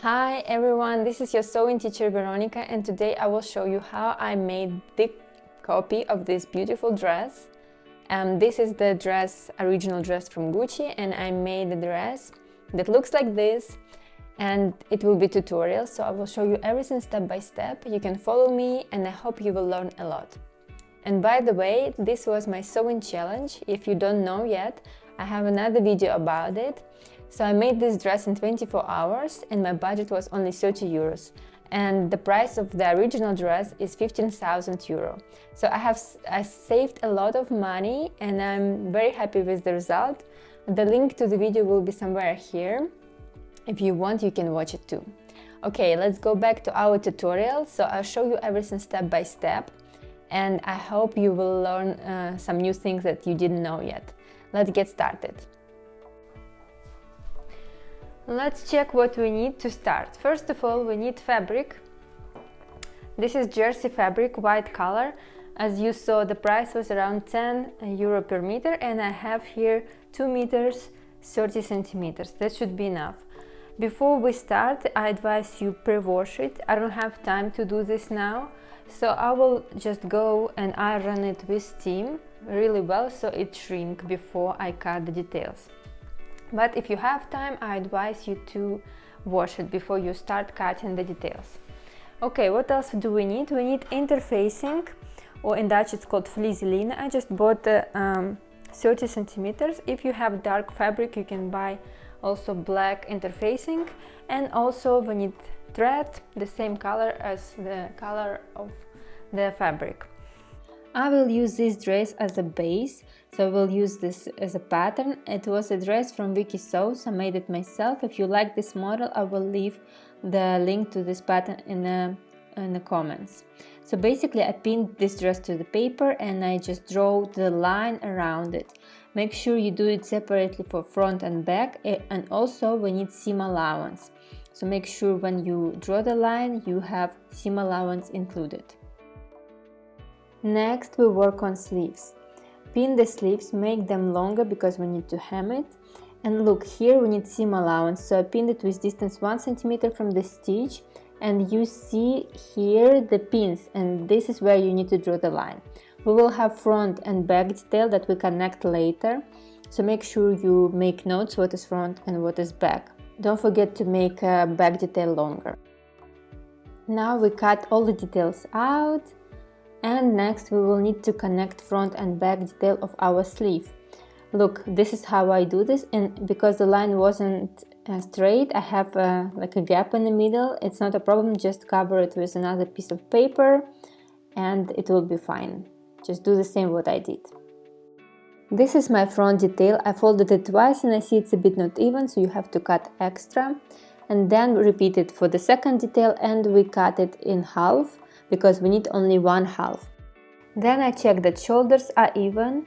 Hi everyone, this is your sewing teacher Veronica, and today I will show you how I made the copy of this beautiful dress. This is the original dress from Gucci, and I made a dress that looks like this, and it will be tutorial, so I will show you everything step by step. You can follow me and I hope you will learn a lot. And by the way, this was my sewing challenge. If you don't know yet, I have another video about it. So I made this dress in 24 hours and my budget was only 30 euros. And the price of the original dress is 15,000 euro. So I saved a lot of money and I'm very happy with the result. The link to the video will be somewhere here. If you want, you can watch it too. Okay, let's go back to our tutorial. So I'll show you everything step by step. And I hope you will learn some new things that you didn't know yet. Let's get started. Let's check what we need to start. First of all, we need fabric. This is jersey fabric, white color. As you saw, the price was around 10 euro per meter, and I have here 2 meters 30 centimeters. That should be enough. Before we start, I advise you pre-wash it. I don't have time to do this now, so I will just go and iron it with steam really well so it shrinks before I cut the details. But if you have time, I advise you to wash it before you start cutting the details. Okay, what else do we need? We need interfacing, or in Dutch it's called vliezeline. I just bought 30 centimeters. If you have dark fabric, you can buy also black interfacing. And also we need thread, the same color as the color of the fabric. I will use this dress as a base, so I will use this as a pattern. It was a dress from Vicky Sews. I made it myself. If you like this model, I will leave the link to this pattern in the comments. So basically I pinned this dress to the paper and I just draw the line around it. Make sure you do it separately for front and back, and also we need seam allowance. So make sure when you draw the line you have seam allowance included. Next we work on sleeves. Pin the sleeves, make them longer because we need to hem it. And look, here we need seam allowance, so I pinned it with distance 1 centimeter from the stitch, and you see here the pins, and this is where you need to draw the line. We will have front and back detail that we connect later, so make sure you make notes what is front and what is back. Don't forget to make back detail longer. Now we cut all the details out. And next we will need to connect front and back detail of our sleeve. Look, this is how I do this, and because the line wasn't straight, I have like a gap in the middle. It's not a problem, just cover it with another piece of paper and it will be fine. Just do the same what I did. This is my front detail. I folded it twice and I see it's a bit not even, so you have to cut extra. And then repeat it for the second detail and we cut it in half, because we need only one half. Then I check that shoulders are even.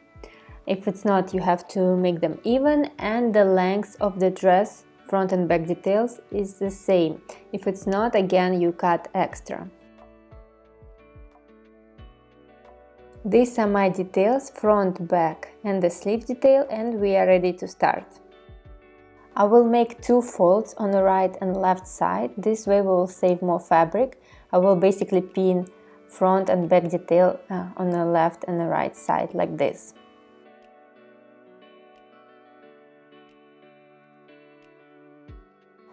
If it's not, you have to make them even, and the length of the dress, front and back details, is the same. If it's not, again you cut extra. These are my details, front, back and the sleeve detail, and we are ready to start. I will make 2 folds on the right and left side. This way we will save more fabric. I will basically pin front and back detail on the left and the right side like this.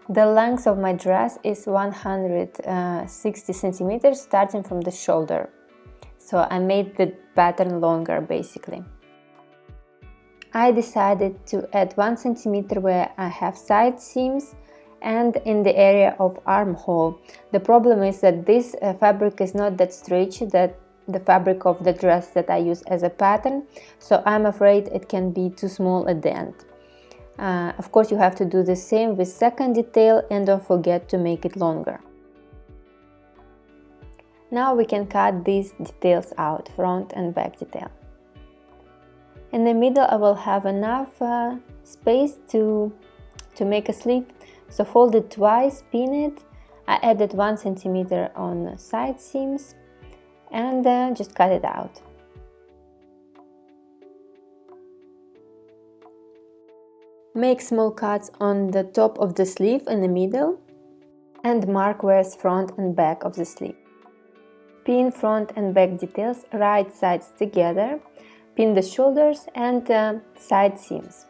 The length of my dress is 160 centimeters starting from the shoulder. So I made the pattern longer basically. I decided to add 1 centimeter where I have side seams and in the area of armhole. The problem is that this fabric is not that stretchy, that the fabric of the dress that I use as a pattern, so I'm afraid it can be too small at the end. Of course you have to do the same with second detail and don't forget to make it longer. Now we can cut these details out, front and back detail. In the middle I will have enough space to make a sleeve. So fold it twice, pin it. I added 1 centimeter on side seams and then just cut it out. Make small cuts on the top of the sleeve in the middle and mark where's front and back of the sleeve. Pin front and back details, right sides together, pin the shoulders and side seams.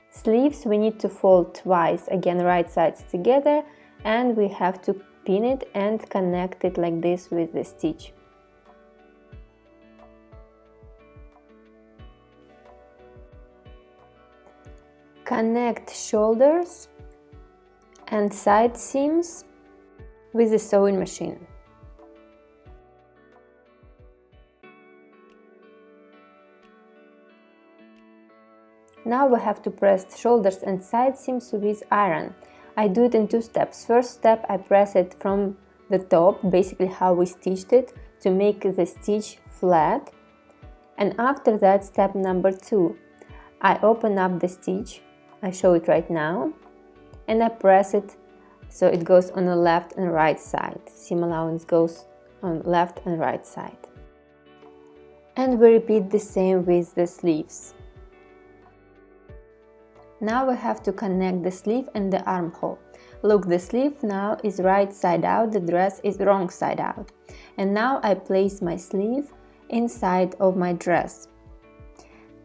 Sleeves we need to fold twice, again right sides together, and we have to pin it and connect it like this with the stitch. Connect shoulders and side seams with the sewing machine. Now we have to press shoulders and side seams with iron. I do it in two steps. First step, I press it from the top, basically how we stitched it, to make the stitch flat. And after that, step number 2, I open up the stitch, I show it right now, and I press it so it goes on the left and right side. Seam allowance goes on left and right side. And we repeat the same with the sleeves. Now we have to connect the sleeve and the armhole. Look, the sleeve now is right side out, the dress is wrong side out. And now I place my sleeve inside of my dress.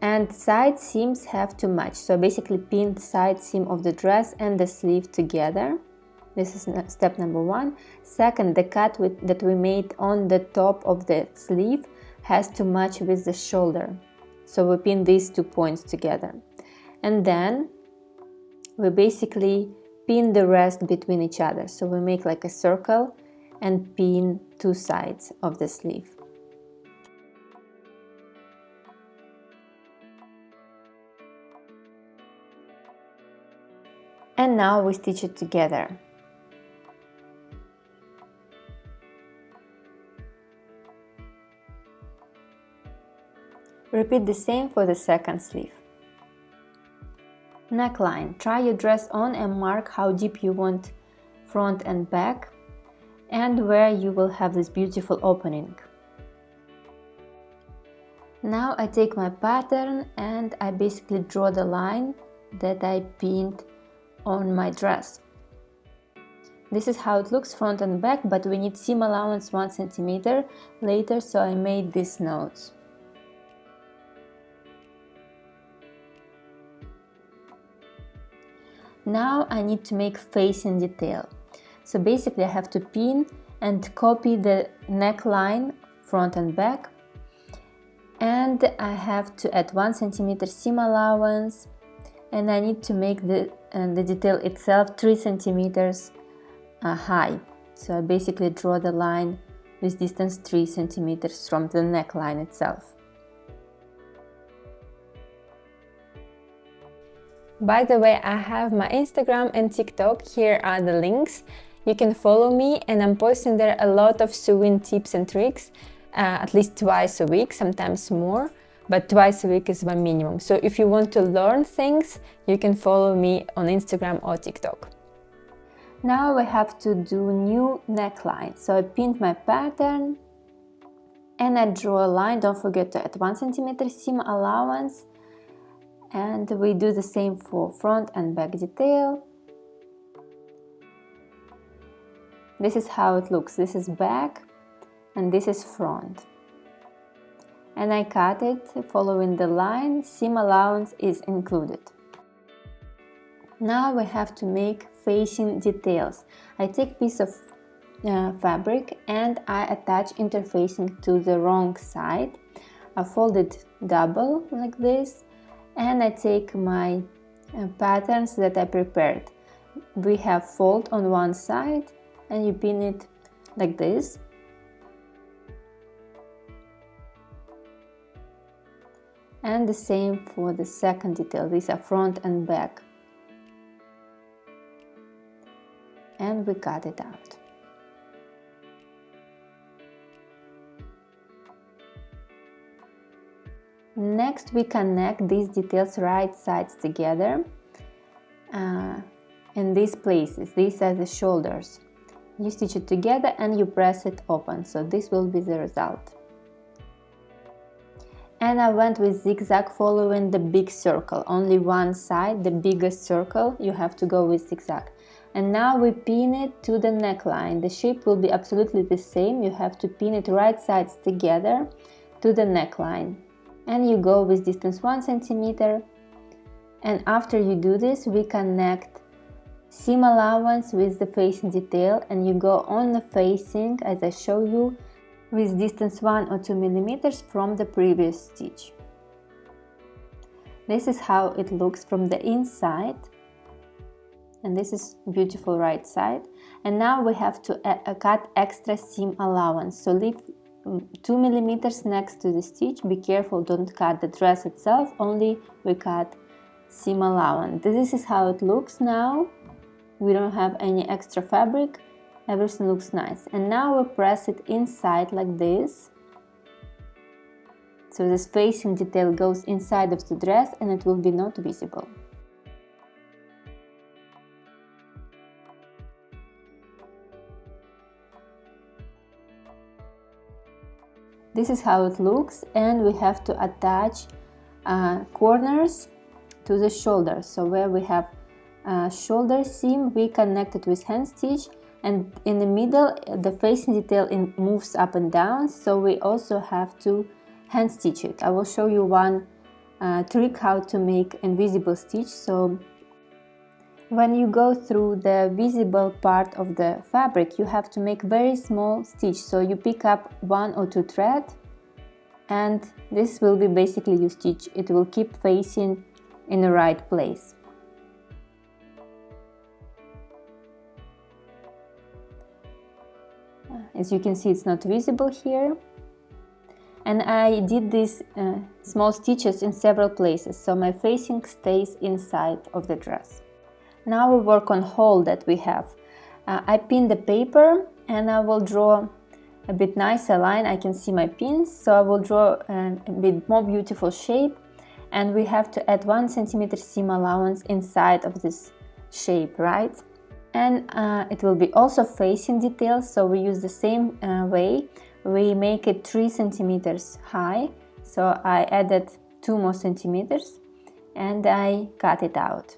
And side seams have to match, so basically pin side seam of the dress and the sleeve together. This is step number 1. Second, the cut that we made on the top of the sleeve has to match with the shoulder. So we pin these 2 points together. And then we basically pin the rest between each other. So we make like a circle and pin 2 sides of the sleeve. And now we stitch it together. Repeat the same for the second sleeve. Neckline. Try your dress on and mark how deep you want front and back and where you will have this beautiful opening. Now I take my pattern and I basically draw the line that I pinned on my dress. This is how it looks front and back, but we need seam allowance 1 cm later, so I made these notes. Now I need to make facing detail. So basically I have to pin and copy the neckline front and back, and I have to add 1 cm seam allowance, and I need to make the detail itself 3 cm high. So I basically draw the line with distance 3 cm from the neckline itself. By the way, I have my Instagram and TikTok. Here are the links. You can follow me, and I'm posting there a lot of sewing tips and tricks, at least twice a week, sometimes more, but twice a week is my minimum. So if you want to learn things, you can follow me on Instagram or TikTok. Now we have to do new neckline. So I pinned my pattern and I draw a line. Don't forget to add 1 cm seam allowance. And we do the same for front and back detail. This is how it looks. This is back and this is front. And I cut it following the line. Seam allowance is included. Now we have to make facing details. I take piece of fabric and I attach interfacing to the wrong side. I fold it double like this. And I take my patterns that I prepared. We have fold on one side and you pin it like this. And the same for the second detail. These are front and back. And we cut it out. Next, we connect these details right sides together in these places. These are the shoulders. You stitch it together and you press it open. So this will be the result. And I went with zigzag following the big circle, only one side, the biggest circle, you have to go with zigzag. And now we pin it to the neckline. The shape will be absolutely the same, you have to pin it right sides together to the neckline. And you go with distance 1 centimeter. And after you do this, we connect seam allowance with the facing detail, and you go on the facing as I show you with distance 1 or 2 millimeters from the previous stitch. This is how it looks from the inside, and this is beautiful right side. And now we have to cut extra seam allowance, so leave 2 millimeters next to the stitch. Be careful, don't cut the dress itself, only we cut seam allowance. This is how it looks now. We don't have any extra fabric, everything looks nice. And now we press it inside like this, so this facing detail goes inside of the dress and it will be not visible. This is how it looks, and we have to attach corners to the shoulders. So where we have shoulder seam, we connect it with hand stitch, and in the middle the facing detail moves up and down, so we also have to hand stitch it. I will show you one trick how to make invisible stitch. So when you go through the visible part of the fabric, you have to make very small stitch. So you pick up 1 or 2 threads, and this will be basically your stitch. It will keep facing in the right place. As you can see, it's not visible here. And I did these small stitches in several places, so my facing stays inside of the dress. Now we work on hole that we have. I pin the paper and I will draw a bit nicer line. I can see my pins, so I will draw a bit more beautiful shape, and we have to add 1 centimeter seam allowance inside of this shape, right? And it will be also facing details, so we use the same way. We make it 3 centimeters high, so I added 2 more centimeters and I cut it out.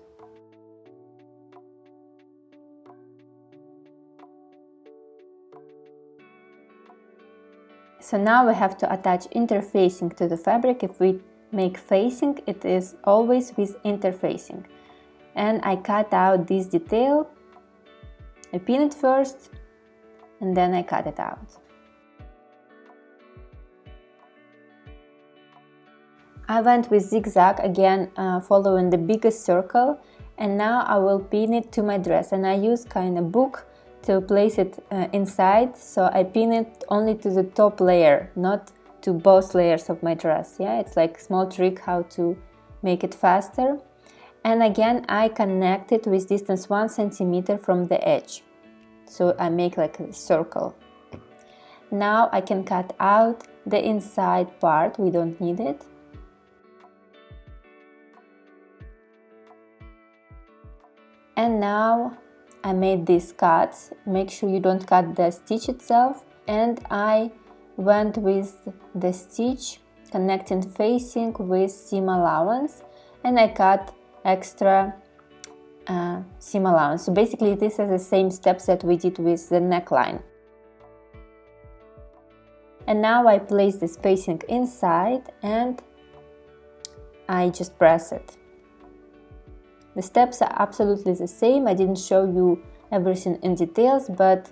So now we have to attach interfacing to the fabric. If we make facing, it is always with interfacing. And I cut out this detail. I pin it first and then I cut it out. I went with zigzag again, following the biggest circle, and now I will pin it to my dress, and I use kind of book to place it inside, so I pin it only to the top layer, not to both layers of my dress. Yeah, it's like a small trick how to make it faster. And again I connect it with distance 1 centimeter from the edge, so I make like a circle. Now I can cut out the inside part, we don't need it. And now I made these cuts. Make sure you don't cut the stitch itself. And I went with the stitch connecting facing with seam allowance, and I cut extra seam allowance. So basically this is the same steps that we did with the neckline. And now I place this facing inside and I just press it. The steps are absolutely the same. I didn't show you everything in details, but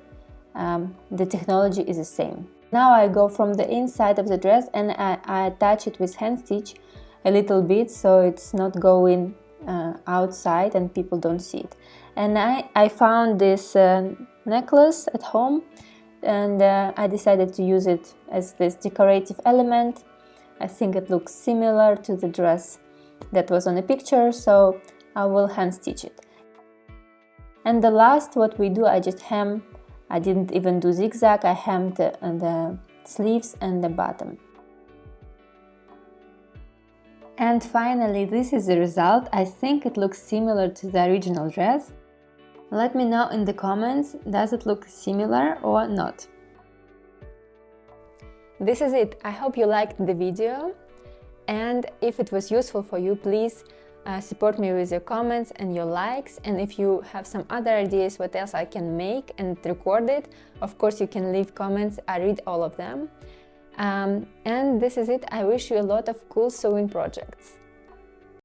the technology is the same. Now I go from the inside of the dress and I attach it with hand stitch a little bit, so it's not going outside and people don't see it. And I found this necklace at home, and I decided to use it as this decorative element. I think it looks similar to the dress that was on the picture, so I will hand stitch it. And the last what we do, I just hem. I didn't even do zigzag, I hemmed the sleeves and the bottom. And finally, this is the result. I think it looks similar to the original dress. Let me know in the comments, does it look similar or not? This is it. I hope you liked the video. And if it was useful for you, please support me with your comments and your likes. And if you have some other ideas what else I can make and record it, of course you can leave comments. I read all of them. And this is it. I wish you a lot of cool sewing projects.